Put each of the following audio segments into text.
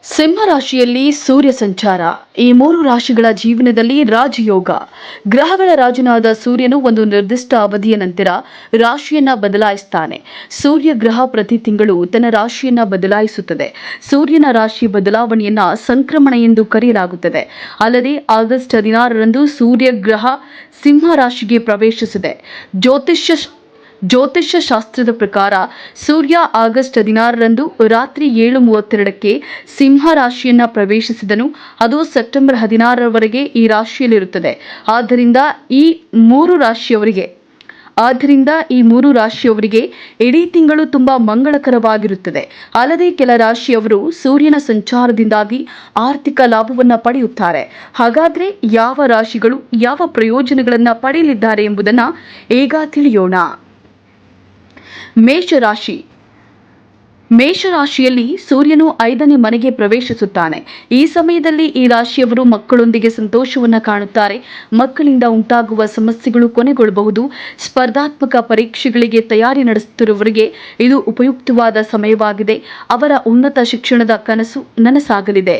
ಸಿಂಹ ರಾಶಿಯಲ್ಲಿ ಸೂರ್ಯ ಸಂಚಾರ ಈ ಮೂರು ರಾಶಿಗಳ ಜೀವನದಲ್ಲಿ ರಾಜಯೋಗ. ಗ್ರಹಗಳ ರಾಜನಾದ ಸೂರ್ಯನು ಒಂದು ನಿರ್ದಿಷ್ಟ ಅವಧಿಯ ನಂತರ ರಾಶಿಯನ್ನ ಬದಲಾಯಿಸುತ್ತಾನೆ. ಸೂರ್ಯ ಗ್ರಹ ಪ್ರತಿ ತಿಂಗಳು ತನ್ನ ರಾಶಿಯನ್ನ ಬದಲಾಯಿಸುತ್ತದೆ. ಸೂರ್ಯನ ರಾಶಿ ಬದಲಾವಣೆಯನ್ನ ಸಂಕ್ರಮಣ ಎಂದು ಕರೆಯಲಾಗುತ್ತದೆ. ಅಲ್ಲದೆ ಆಗಸ್ಟ್ 16ರಂದು ಸೂರ್ಯ ಗ್ರಹ ಸಿಂಹ ರಾಶಿಗೆ ಪ್ರವೇಶಿಸಿದೆ. ಜ್ಯೋತಿಷ್ಯ ಶಾಸ್ತ್ರದ ಪ್ರಕಾರ ಸೂರ್ಯ ಆಗಸ್ಟ್ 16ರಂದು ರಾತ್ರಿ 7:32ಕ್ಕೆ ಸಿಂಹ ರಾಶಿಯನ್ನ ಪ್ರವೇಶಿಸಿದನು. ಅದು ಸೆಪ್ಟೆಂಬರ್ 16ರವರೆಗೆ ಈ ರಾಶಿಯಲ್ಲಿರುತ್ತದೆ. ಆದ್ದರಿಂದ ಈ ಮೂರು ರಾಶಿಯವರಿಗೆ ಇಡೀ ತಿಂಗಳು ತುಂಬಾ ಮಂಗಳಕರವಾಗಿರುತ್ತದೆ. ಅಲ್ಲದೆ ಕೆಲ ರಾಶಿಯವರು ಸೂರ್ಯನ ಸಂಚಾರದಿಂದಾಗಿ ಆರ್ಥಿಕ ಲಾಭವನ್ನ ಪಡೆಯುತ್ತಾರೆ. ಹಾಗಾದ್ರೆ ಯಾವ ರಾಶಿಗಳು ಯಾವ ಪ್ರಯೋಜನಗಳನ್ನ ಪಡೆಯಲಿದ್ದಾರೆ ಎಂಬುದನ್ನ ಈಗ ತಿಳಿಯೋಣ. ಮೇಷರಾಶಿಯಲ್ಲಿ ಸೂರ್ಯನು 5ನೇ ಮನೆಗೆ ಪ್ರವೇಶಿಸುತ್ತಾನೆ. ಈ ಸಮಯದಲ್ಲಿ ಈ ರಾಶಿಯವರು ಮಕ್ಕಳೊಂದಿಗೆ ಸಂತೋಷವನ್ನ ಕಾಣುತ್ತಾರೆ. ಮಕ್ಕಳಿಂದ ಉಂಟಾಗುವ ಸಮಸ್ಯೆಗಳು ಕೊನೆಗೊಳ್ಳಬಹುದು. ಸ್ಪರ್ಧಾತ್ಮಕ ಪರೀಕ್ಷೆಗಳಿಗೆ ತಯಾರಿ ನಡೆಸುತ್ತಿರುವವರಿಗೆ ಇದು ಉಪಯುಕ್ತವಾದ ಸಮಯವಾಗಿದೆ. ಅವರ ಉನ್ನತ ಶಿಕ್ಷಣದ ಕನಸು ನನಸಾಗಲಿದೆ.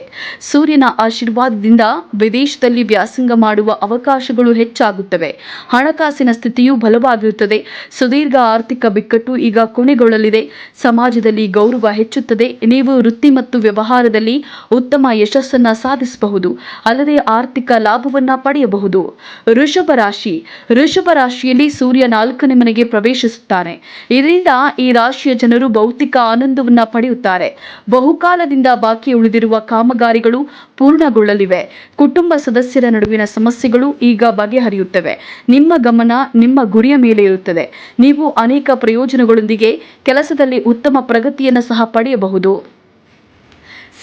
ಸೂರ್ಯನ ಆಶೀರ್ವಾದದಿಂದ ವಿದೇಶದಲ್ಲಿ ವ್ಯಾಸಂಗ ಮಾಡುವ ಅವಕಾಶಗಳು ಹೆಚ್ಚಾಗುತ್ತವೆ. ಹಣಕಾಸಿನ ಸ್ಥಿತಿಯು ಬಲವಾಗಿರುತ್ತದೆ. ಸುದೀರ್ಘ ಆರ್ಥಿಕ ಬಿಕ್ಕಟ್ಟು ಈಗ ಕೊನೆಗೊಳ್ಳಲಿದೆ. ಸಮಾಜದಲ್ಲಿ ಗೌರವ ಹೆಚ್ಚುತ್ತದೆ. ನೀವು ವೃತ್ತಿ ಮತ್ತು ವ್ಯವಹಾರದಲ್ಲಿ ಉತ್ತಮ ಯಶಸ್ಸನ್ನ ಸಾಧಿಸಬಹುದು. ಅಲ್ಲದೆ ಆರ್ಥಿಕ ಲಾಭವನ್ನ ಪಡೆಯಬಹುದು. ವೃಷಭ ರಾಶಿಯಲ್ಲಿ ಸೂರ್ಯ 4ನೇ ಮನೆಗೆ ಪ್ರವೇಶಿಸುತ್ತಾನೆ. ಇದರಿಂದ ಈ ರಾಶಿಯ ಜನರು ಭೌತಿಕ ಆನಂದವನ್ನ ಪಡೆಯುತ್ತಾರೆ. ಬಹುಕಾಲದಿಂದ ಬಾಕಿ ಉಳಿದಿರುವ ಕಾಮಗಾರಿಗಳು ಪೂರ್ಣಗೊಳ್ಳಲಿವೆ. ಕುಟುಂಬ ಸದಸ್ಯರ ನಡುವಿನ ಸಮಸ್ಯೆಗಳು ಈಗ ಬಗೆಹರಿಯುತ್ತವೆ. ನಿಮ್ಮ ಗಮನ ನಿಮ್ಮ ಗುರಿಯ ಮೇಲೆ ಇರುತ್ತದೆ. ನೀವು ಅನೇಕ ಪ್ರಯೋಜನಗಳೊಂದಿಗೆ ಕೆಲಸದಲ್ಲಿ ಉತ್ತಮ ಪ್ರಗತಿಯನ್ನು ಸಹ ಪಡೆಯಬಹುದು.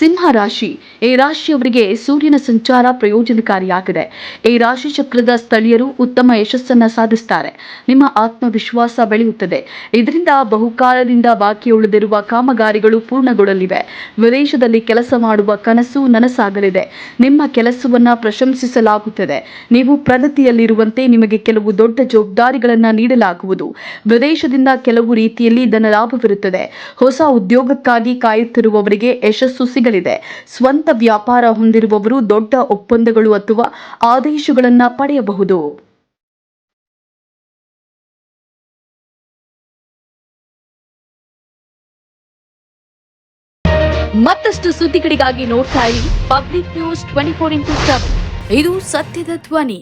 ಸಿಂಹ ರಾಶಿ ಈ ರಾಶಿಯವರಿಗೆ ಸೂರ್ಯನ ಸಂಚಾರ ಪ್ರಯೋಜನಕಾರಿಯಾಗಿದೆ. ಈ ರಾಶಿ ಚಕ್ರದ ಸ್ಥಳೀಯರು ಉತ್ತಮ ಯಶಸ್ಸನ್ನ ಸಾಧಿಸುತ್ತಾರೆ. ನಿಮ್ಮ ಆತ್ಮವಿಶ್ವಾಸ ಬೆಳೆಯುತ್ತದೆ. ಇದರಿಂದ ಬಹುಕಾಲದಿಂದ ಬಾಕಿ ಉಳಿದಿರುವ ಕಾಮಗಾರಿಗಳು ಪೂರ್ಣಗೊಳ್ಳಲಿವೆ. ವಿದೇಶದಲ್ಲಿ ಕೆಲಸ ಮಾಡುವ ಕನಸು ನನಸಾಗಲಿದೆ. ನಿಮ್ಮ ಕೆಲಸವನ್ನ ಪ್ರಶಂಸಿಸಲಾಗುತ್ತದೆ. ನೀವು ಪ್ರಗತಿಯಲ್ಲಿರುವಂತೆ ನಿಮಗೆ ಕೆಲವು ದೊಡ್ಡ ಜವಾಬ್ದಾರಿಗಳನ್ನ ನೀಡಲಾಗುವುದು. ವಿದೇಶದಿಂದ ಕೆಲವು ರೀತಿಯಲ್ಲಿ ಧನಲಾಭವಿರುತ್ತದೆ. ಹೊಸ ಉದ್ಯೋಗಕ್ಕಾಗಿ ಕಾಯುತ್ತಿರುವವರಿಗೆ ಯಶಸ್ಸು ಸಿಗಲಿದೆ. ಸ್ವಂತ ವ್ಯಾಪಾರ ಹೊಂದಿರುವವರು ದೊಡ್ಡ ಒಪ್ಪಂದಗಳು ಅಥವಾ ಆದೇಶಗಳನ್ನು ಪಡೆಯಬಹುದು. ಮತ್ತಷ್ಟು ಸುದ್ದಿಗಳಿಗಾಗಿ ನೋಡ್ತಾ ಇರಿ ಪಬ್ಲಿಕ್ ನ್ಯೂಸ್ 24x7. ಇದು ಸತ್ಯದ ಧ್ವನಿ.